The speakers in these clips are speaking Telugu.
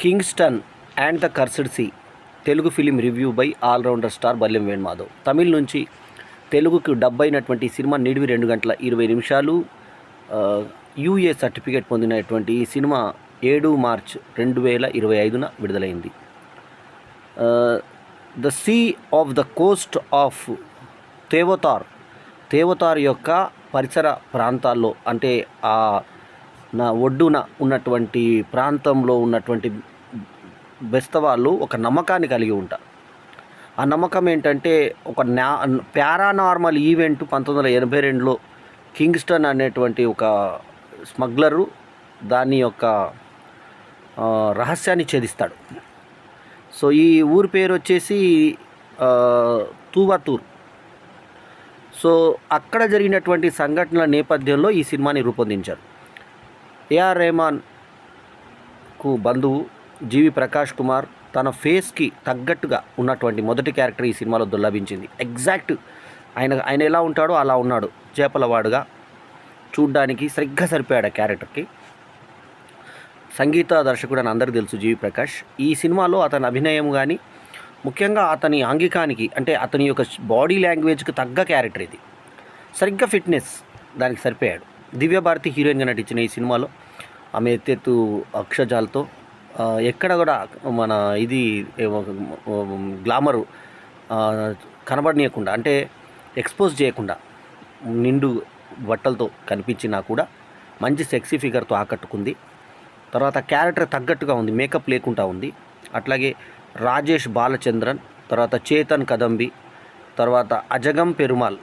Kingston and the cursed sea Telugu film review by all rounder star Balyam Venumadhav. Tamil నుంచి తెలుగుకు డబ్ అయినటువంటి సినిమా నిడివి 2 గంటల 20 నిమిషాలు. యూఏ సర్టిఫికేట్ పొందినటువంటి ఈ సినిమా 7 మార్చ్ 2025న విడుదలైంది. The sea of the coast of తేవతార్ యొక్క పరిసర ప్రాంతాల్లో, అంటే ఆ నా ఒడ్డున ఉన్నటువంటి ప్రాంతంలో ఉన్నటువంటి బెస్తవాళ్ళు ఒక నమ్మకాన్ని కలిగి ఉంటారు. ఆ నమ్మకం ఏంటంటే, ఒక పారానార్మల్ ఈవెంట్ 1982లో కింగ్స్టన్ అనేటువంటి ఒక స్మగ్లరు దాని యొక్క రహస్యాన్ని ఛేదిస్తాడు. సో ఈ ఊరి పేరు వచ్చేసి తూవతూర్. సో అక్కడ జరిగినటువంటి సంఘటనల నేపథ్యంలో ఈ సినిమాని రూపొందించారు. ఏఆర్ రెహమాన్కు బంధువు జీవి ప్రకాష్ కుమార్ తన ఫేస్కి తగ్గట్టుగా ఉన్నటువంటి మొదటి క్యారెక్టర్ ఈ సినిమాలో దుర్లభించింది. ఎగ్జాక్ట్ ఆయన ఎలా ఉంటాడో అలా ఉన్నాడు. చేపలవాడుగా చూడ్డానికి సరిగ్గా సరిపోయాడు ఆ క్యారెక్టర్కి. సంగీత దర్శకుడు అని అందరికీ తెలుసు జీవి ప్రకాష్. ఈ సినిమాలో అతని అభినయం కానీ, ముఖ్యంగా అతని ఆంగికానికి, అంటే అతని యొక్క బాడీ లాంగ్వేజ్కి తగ్గ క్యారెక్టర్ ఇది. సరిగ్గా ఫిట్నెస్ దానికి సరిపోయాడు. దివ్యభారతి హీరోయిన్గా నటించిన ఈ సినిమాలో ఆమె ఎత్తెత్తు అక్షజాలతో ఎక్కడ కూడా మన ఇది గ్లామరు కనబడనీయకుండా, అంటే ఎక్స్పోజ్ చేయకుండా నిండు బట్టలతో కనిపించినా కూడా మంచి సెక్సీ ఫిగర్తో ఆకట్టుకుంది. తర్వాత క్యారెక్టర్ తగ్గట్టుగా ఉంది, మేకప్ లేకుండా ఉంది. అట్లాగే రాజేష్ బాలచంద్రన్, తర్వాత చేతన్ కదంబి, తర్వాత అజగం పెరుమాల్,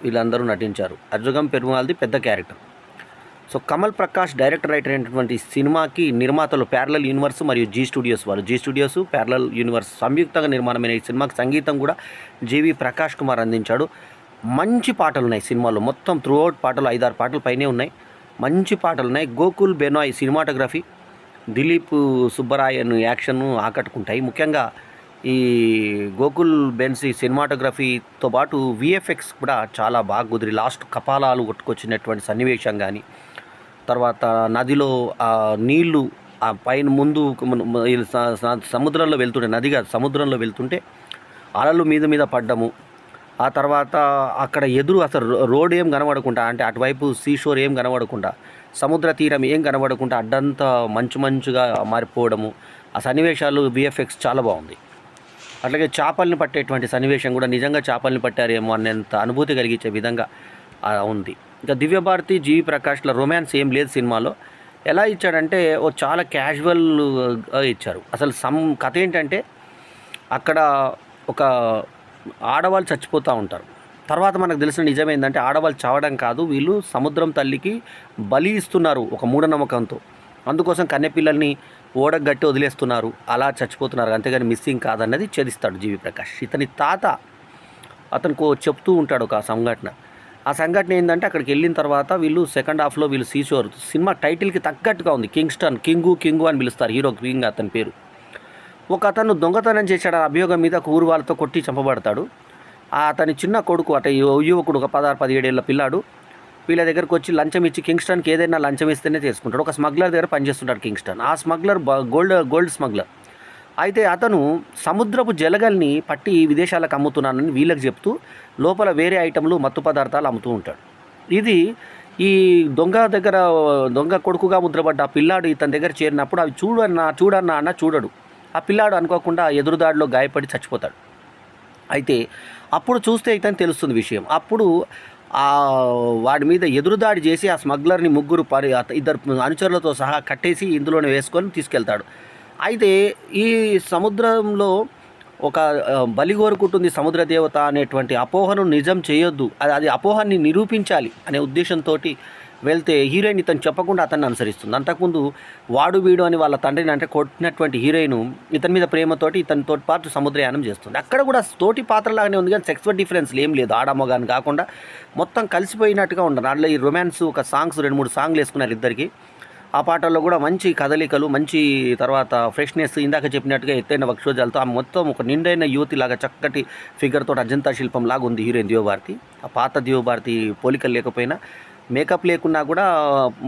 వీళ్ళందరూ నటించారు. అజగం పెరుమాల్ది పెద్ద character. So Kamal Prakash director writer అయినటువంటి సినిమాకి నిర్మాతలు ప్యారలల్ యూనివర్స్ మరియు జీ స్టూడియోస్ వాళ్ళు. జీ స్టూడియోస్ ప్యారలల్ యూనివర్స్ సంయుక్తంగా నిర్మాణమైన ఈ సినిమాకి సంగీతం కూడా జీవి ప్రకాష్ కుమార్ అందించాడు. మంచి పాటలు ఉన్నాయి సినిమాలో. మొత్తం త్రూఅవుట్ పాటలు 5-6 పాటలు పైనే ఉన్నాయి. మంచి పాటలు ఉన్నాయి. గోకుల్ బెనాయ్ సినిమాటోగ్రఫీ, దిలీప్ సుబ్బరాయన్ యాక్షన్ ఆకట్టుకుంటాయి. ముఖ్యంగా ఈ గోకుల్ బెన్సీ సినిమాటోగ్రఫీతో పాటు విఎఫ్ఎక్స్ కూడా చాలా బాగా కుదిరి, లాస్ట్ కపాలాలు కొట్టుకొచ్చినటువంటి సన్నివేశం కానీ, తర్వాత నదిలో నీళ్లు ఆ పైన ముందు సముద్రంలో వెళ్తుంటే, నదిగా సముద్రంలో వెళ్తుంటే అలలు మీద పడ్డము, ఆ తర్వాత అక్కడ ఎదురు అసలు రోడ్ ఏం కనబడకుండా, అంటే అటువైపు సీషోర్ ఏం కనబడకుండా, సముద్ర తీరం ఏం కనబడకుండా అడ్డంతా మంచుగా మారిపోవడము, ఆ సన్నివేశాలు విఎఫ్ఎక్స్ చాలా బాగుంది. అట్లాగే చేపల్ని పట్టేటువంటి సన్నివేశం కూడా నిజంగా చేపల్ని పట్టారేమో అనేంత అనుభూతి కలిగించే విధంగా ఉంది. ఇంకా దివ్యభారతి జీవి ప్రకాష్ల రొమాన్స్ ఏం లేదు సినిమాలో. ఎలా ఇచ్చాడంటే ఓ చాలా క్యాజువల్గా ఇచ్చారు. అసలు కథ ఏంటంటే, అక్కడ ఒక ఆడవాళ్ళు చచ్చిపోతూ ఉంటారు. తర్వాత మనకు తెలిసిన నిజం ఏంటంటే, ఆడవాళ్ళు చావడం కాదు, వీళ్ళు సముద్రం తల్లికి బలి ఇస్తున్నారు ఒక మూఢనమ్మకంతో. అందుకోసం కన్నెపిల్లల్ని ఓడగట్టి వదిలేస్తున్నారు, అలా చచ్చిపోతున్నారు, అంతేగాని మిస్సింగ్ కాదన్నది ఛేదిస్తాడు జీవి ప్రకాష్. ఇతని తాత అతనికి చెప్తూ ఉంటాడు ఒక సంఘటన. ఆ సంఘటన ఏంటంటే, అక్కడికి వెళ్ళిన తర్వాత వీళ్ళు సెకండ్ హాఫ్లో వీళ్ళు సీషోర్, సినిమా టైటిల్కి తగ్గట్టుగా ఉంది. కింగ్స్టన్, కింగు అని పిలుస్తారు హీరో, కింగ్ అతని పేరు. ఒక అతను దొంగతనం చేశాడు అభియోగం మీద, ఒక ఊరు వాళ్ళతో కొట్టి చంపబడతాడు. అతని చిన్న కొడుకు, యువకుడు, ఒక 16-17 ఏళ్ళ పిల్లాడు వీళ్ళ దగ్గరకు వచ్చి లంచం ఇచ్చి, కింగ్స్టన్కి ఏదైనా లంచం ఇస్తేనే చేసుకుంటాడు. ఒక స్మగ్లర్ దగ్గర పనిచేస్తుంటాడు కింగ్స్టన్. ఆ స్మగ్లర్ గోల్డ్ స్మగ్లర్. అయితే అతను సముద్రపు జలగల్ని పట్టి విదేశాలకు అమ్ముతున్నానని వీళ్ళకి చెప్తూ లోపల వేరే ఐటెంలు, మత్తు పదార్థాలు అమ్ముతూ ఉంటాడు. ఇది ఈ దొంగ కొడుకుగా ముద్రపడ్డ ఆ పిల్లాడు ఇతని దగ్గర చేరినప్పుడు అవి చూడన్నా అన్న చూడడు. ఆ పిల్లాడు అనుకోకుండా ఎదురుదాడిలో గాయపడి చచ్చిపోతాడు. అయితే అప్పుడు చూస్తే ఇతను తెలుస్తుంది విషయం. అప్పుడు వాడి మీద ఎదురుదాడి చేసి ఆ స్మగ్లర్ని ఇద్దరు అనుచరులతో సహా కట్టేసి ఇందులోనే వేసుకొని తీసుకెళ్తాడు. అయితే ఈ సముద్రంలో ఒక బలి కోరుకుంటుంది సముద్ర దేవత అనేటువంటి అపోహను నిజం చేయొద్దు, అది అపోహాన్ని నిరూపించాలి అనే ఉద్దేశంతో వెళ్తే హీరోయిన్ ఇతను చెప్పకుండా అతన్ని అనుసరిస్తుంది. అంతకుముందు వాడు వీడు అని వాళ్ళ తండ్రిని అంటే కొట్టినటువంటి హీరోయిన్ ఇతని మీద ప్రేమతోటి ఇతనితో పాటు సముద్రయానం చేస్తుంది. అక్కడ కూడా తోటి పాత్రలాగానే ఉంది, కానీ సెక్స్వల్ డిఫరెన్స్ ఏం లేదు. ఆడమ్మగాని కాకుండా మొత్తం కలిసిపోయినట్టుగా ఉండరు. అందులో ఈ రొమాన్స్ ఒక 2-3 సాంగ్లు వేసుకున్నారు ఇద్దరికి. ఆ పాటల్లో కూడా మంచి కదలికలు, మంచి తర్వాత ఫ్రెష్నెస్, ఇందాక చెప్పినట్టుగా ఎత్తైన వక్షోజాలతో ఆమె మొత్తం ఒక నిండైన యువతిలాగా చక్కటి ఫిగర్తో అజంతా శిల్పం లాగా ఉంది హీరోయిన్ దివ్యభారతి. ఆ పాత దివ్యభారతి పోలికలు లేకపోయినా, మేకప్ లేకున్నా కూడా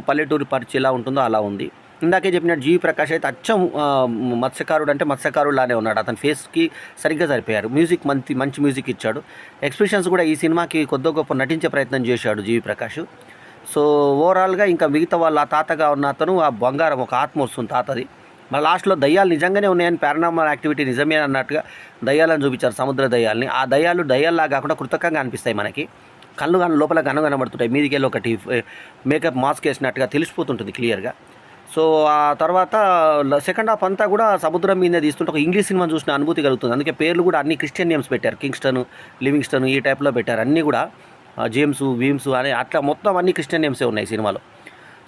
పల్లెటూరి పరిచయం ఎలా ఉంటుందో అలా ఉంది. ఇందాకే చెప్పినట్టు జీవి ప్రకాష్ అయితే అచ్చం మత్స్యకారుడు అంటే మత్స్యకారుడులానే ఉన్నాడు. అతని ఫేస్కి సరిగ్గా సరిపోయారు. మ్యూజిక్ మంచి మ్యూజిక్ ఇచ్చాడు. ఎక్స్ప్రెషన్స్ కూడా ఈ సినిమాకి కొద్ది గొప్ప నటించే ప్రయత్నం చేశాడు జీవి ప్రకాష్. సో ఓవరాల్గా ఇంకా మిగతా వాళ్ళ తాతగా ఉన్న అతను ఆ బంగారం ఒక ఆత్మ వస్తుంది తాతది. మళ్ళీ లాస్ట్లో దయ్యాలు నిజంగానే ఉన్నాయని పారానార్మల్ యాక్టివిటీ నిజమే అన్నట్టుగా దయ్యాలను చూపించారు, సముద్ర దయ్యాలని. ఆ దయ్యాలు దయ్యాల్లా కాకుండా కృతకంగా అనిపిస్తాయి మనకి. కళ్ళు కానీ లోపల కనబడుతుంటాయి. మీదికి వెళ్ళి ఒకటి మేకప్ మాస్క్ వేసినట్టుగా తెలిసిపోతుంటుంది క్లియర్గా. సో ఆ తర్వాత సెకండ్ హాఫ్ అంతా కూడా సముద్రం మీదే తీస్తుంటే ఒక ఇంగ్లీష్ సినిమా చూసిన అనుభూతి కలుగుతుంది. అందుకే పేర్లు కూడా అన్ని క్రిస్టియన్ నేమ్స్ పెట్టారు. కింగ్స్టన్, లివింగ్స్టన్ ఈ టైప్లో పెట్టారు. అన్నీ కూడా జేమ్స్, వీమ్స్ అని అట్లా మొత్తం అన్ని క్రిస్టియన్ నేమ్సే ఉన్నాయి సినిమాలో.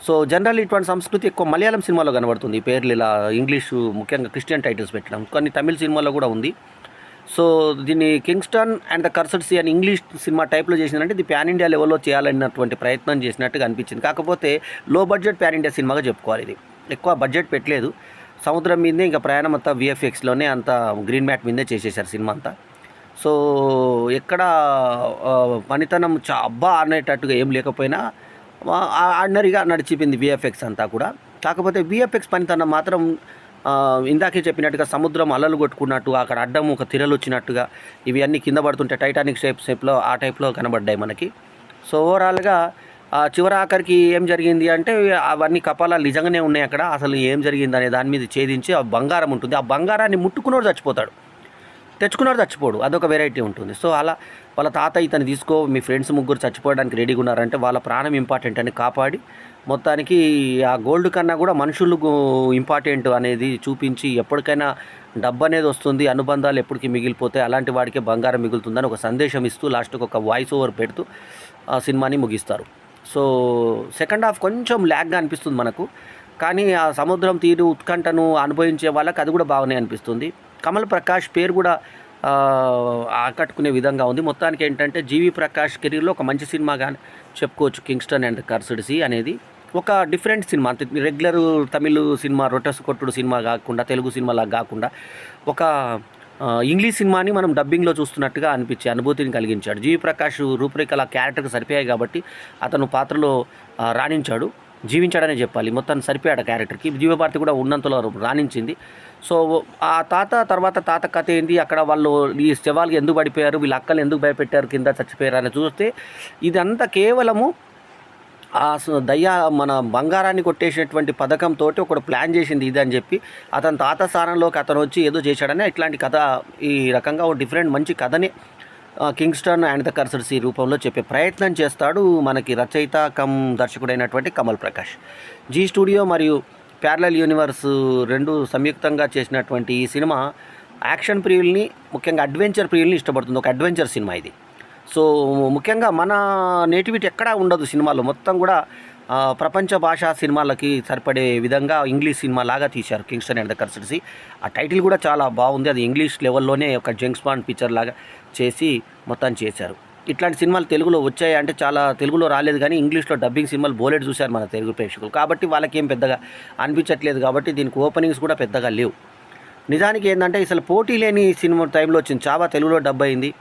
సో జనరల్ ఇటువంటి సంస్కృతి ఎక్కువ మలయాళం సినిమాలో కనబడుతుంది. ఈ పేర్లు ఇలా ఇంగ్లీషు ముఖ్యంగా క్రిస్టియన్ టైటిల్స్ పెట్టడం కొన్ని తమిళ సినిమాలో కూడా ఉంది. సో దీన్ని Kingston and the cursed sea అని ఇంగ్లీష్ సినిమా టైప్లో చేసినంటే ఇది ప్యాన్ ఇండియా లెవెల్లో చేయాలన్నటువంటి ప్రయత్నం చేసినట్టుగా అనిపించింది. కాకపోతే లో బడ్జెట్ ప్యాన్ ఇండియా సినిమాగా చెప్పుకోవాలి. ఇది ఎక్కువ బడ్జెట్ పెట్టలేదు. సముద్రం మీదే ఇంకా ప్రయాణం అంతా విఎఫ్ఎక్స్లోనే అంతా గ్రీన్ మ్యాట్ మీదే చేసేసారు సినిమా అంతా. సో ఎక్కడ పనితనం అబ్బా అనేటట్టుగా ఏం లేకపోయినా ఆర్డినరీగా నడిచిపోయింది విఎఫ్ఎక్స్ అంతా కూడా. కాకపోతే విఎఫ్ఎక్స్ పనితనం మాత్రం ఇందాకే చెప్పినట్టుగా సముద్రం అలలు కొట్టుకున్నట్టు అక్కడ అడ్డం ఒక తిరలు వచ్చినట్టుగా ఇవి అన్నీ కింద పడుతుంటే టైటానిక్ షేప్లో ఆ టైప్లో కనబడ్డాయి మనకి. సో ఓవరాల్గా చివరి ఆఖరికి ఏం జరిగింది అంటే అవన్నీ కపాలాలు నిజంగానే ఉన్నాయి అక్కడ. అసలు ఏం జరిగింది అనే దాని మీద ఛేదించి ఆ బంగారం ఉంటుంది. ఆ బంగారాన్ని ముట్టుకున్నోడు చచ్చిపోతాడు, తెచ్చుకున్నాడు చచ్చిపోడు. అదొక వెరైటీ ఉంటుంది. సో అలా వాళ్ళ తాత ఇతను తీసుకో మీ ఫ్రెండ్స్ ముగ్గురు చచ్చిపోవడానికి రెడీగా ఉన్నారంటే వాళ్ళ ప్రాణం ఇంపార్టెంట్ అని కాపాడి మొత్తానికి ఆ గోల్డ్ కన్నా కూడా మనుషులు ఇంపార్టెంట్ అనేది చూపించి ఎప్పటికైనా డబ్బు అనేది వస్తుంది, అనుబంధాలు ఎప్పటికీ మిగిలిపోతాయి, అలాంటి వాడికే బంగారం మిగులుతుందని ఒక సందేశం ఇస్తూ లాస్ట్కి ఒక వాయిస్ ఓవర్ పెడుతూ ఆ సినిమాని ముగిస్తారు. సో సెకండ్ హాఫ్ కొంచెం ల్యాగ్గా అనిపిస్తుంది మనకు. కానీ ఆ సముద్రం తీరు ఉత్కంఠను అనుభవించే వాళ్ళకి అది కూడా బాగానే అనిపిస్తుంది. కమల్ ప్రకాష్ పేరు కూడా ఆకట్టుకునే విధంగా ఉంది. మొత్తానికి ఏంటంటే జీవి ప్రకాష్ కెరీర్లో ఒక మంచి సినిమాగా చెప్పుకోవచ్చు కింగ్స్టన్ అండ్ కర్సడ్ సీ అనేది. ఒక డిఫరెంట్ సినిమా, అంతే రెగ్యులర్ తమిళ్ సినిమా రొట్టెస్ కొట్టుడు సినిమా కాకుండా తెలుగు సినిమాలాగా కాకుండా ఒక ఇంగ్లీష్ సినిమాని మనం డబ్బింగ్లో చూస్తున్నట్టుగా అనిపించే అనుభూతిని కలిగించాడు. జీవి ప్రకాష్ రూపురేఖల క్యారెక్టర్కి సరిపోయాయి కాబట్టి అతను పాత్రలో రాణించాడు, జీవించాడనే చెప్పాలి. మొత్తాన్ని సరిపోయాడు క్యారెక్టర్కి. జీవభారతి కూడా ఉన్నంతలో రాణించింది. సో ఆ తాత కథ ఏంటి, అక్కడ వాళ్ళు ఈ శవాలు ఎందుకు పడిపోయారు, వీళ్ళ అక్కలు ఎందుకు భయపెట్టారు, కింద చచ్చిపోయారు అని చూస్తే ఇదంతా కేవలము ఆ మన బంగారాన్ని కొట్టేసినటువంటి పథకంతో ఒకడు ప్లాన్ చేసింది ఇది అని చెప్పి అతని తాత స్థానంలోకి అతను వచ్చి ఏదో చేశాడని ఇట్లాంటి కథ ఈ రకంగా ఒక డిఫరెంట్ మంచి కథని Kingston and the cursed sea రూపంలో చెప్పే ప్రయత్నం చేస్తాడు మనకి రచయిత కమ్ దర్శకుడైనటువంటి కమల్ ప్రకాష్. జీ స్టూడియో మరియు ప్యారలల్ యూనివర్స్ రెండు సంయుక్తంగా చేసినటువంటి ఈ సినిమా యాక్షన్ ప్రియుల్ని ముఖ్యంగా అడ్వెంచర్ ప్రియుల్ని ఇష్టపడుతుంది. ఒక అడ్వెంచర్ సినిమా ఇది. సో ముఖ్యంగా మన నేటివిటీ ఎక్కడా ఉండదు సినిమాలో, మొత్తం కూడా ప్రపంచ భాషా సినిమాలకి సరిపడే విధంగా ఇంగ్లీష్ సినిమా లాగా తీశారు Kingston and the cursed sea. ఆ టైటిల్ కూడా చాలా బాగుంది. అది ఇంగ్లీష్ లెవెల్లోనే ఒక జేమ్స్ బాండ్ పిక్చర్ లాగా చేసి మొత్తం చేశారు. ఇట్లాంటి సినిమాలు తెలుగులో వచ్చాయి అంటే చాలా తెలుగులో రాలేదు, కానీ ఇంగ్లీష్లో డబ్బింగ్ సినిమాలు బోలెడ్ చూశారు మన తెలుగు ప్రేక్షకులు. కాబట్టి వాళ్ళకి ఏం పెద్దగా అనిపించట్లేదు. కాబట్టి దీనికి ఓపెనింగ్స్ కూడా పెద్దగా లేవు. నిజానికి ఏంటంటే అసలు పోటీ లేని సినిమా టైంలో వచ్చింది. చావా తెలుగులో డబ్ అయింది,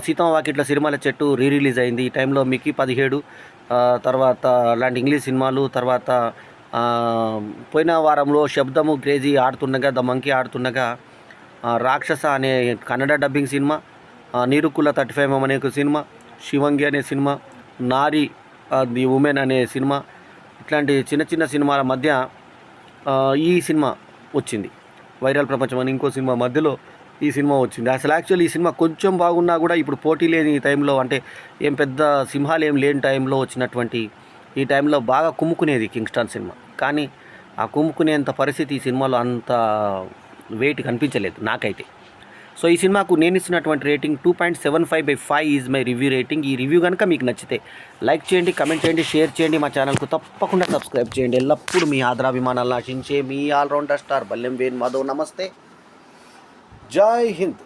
సీతమ్మ వాకిట్ల సిరిమల్ల చెట్టు రిలీజ్ అయింది. ఈ టైంలో మికీ 17 తర్వాత అలాంటి ఇంగ్లీష్ సినిమాలు, తర్వాత పోయిన వారంలో శబ్దము క్రేజీ ఆడుతుండగా, ద మంకీ ఆడుతుండగా, రాక్షస అనే కన్నడ డబ్బింగ్ సినిమా, నీరుకుల 35 అనే సినిమా, శివంగి అనే సినిమా, నారి ది ఉమెన్ అనే సినిమా, ఇట్లాంటి చిన్న చిన్న సినిమాల మధ్య ఈ సినిమా వచ్చింది. వైరల్ ప్రపంచం అని ఇంకో సినిమా మధ్యలో ఈ సినిమా వచ్చింది. అసలు యాక్చువల్లీ ఈ సినిమా కొంచెం బాగున్నా కూడా ఇప్పుడు పోటీ లేని టైంలో, అంటే ఏం పెద్ద సింహాలు ఏం లేని టైంలో వచ్చినటువంటి ఈ టైంలో బాగా కుమ్ముకునేది కింగ్స్టన్ సినిమా. కానీ ఆ కుమ్ముకునేంత పరిస్థితి ఈ సినిమాలో అంత వెయిట్ కనిపించలేదు నాకైతే. సో ఈ సినిమాకు నేను ఇస్తున్నటువంటి rating 2.75/5 is my review rating. ఈ రివ్యూ కనుక మీకు నచ్చితే లైక్ చేయండి, కమెంట్ చేయండి, షేర్ చేయండి, మా ఛానల్కు తప్పకుండా సబ్స్క్రైబ్ చేయండి. ఎల్లప్పుడూ మీ ఆదరాభిమానాలను ఆశించే మీ ఆల్రౌండర్ స్టార్ బల్లెం వేణు మాధవ్. నమస్తే, జై హింద్.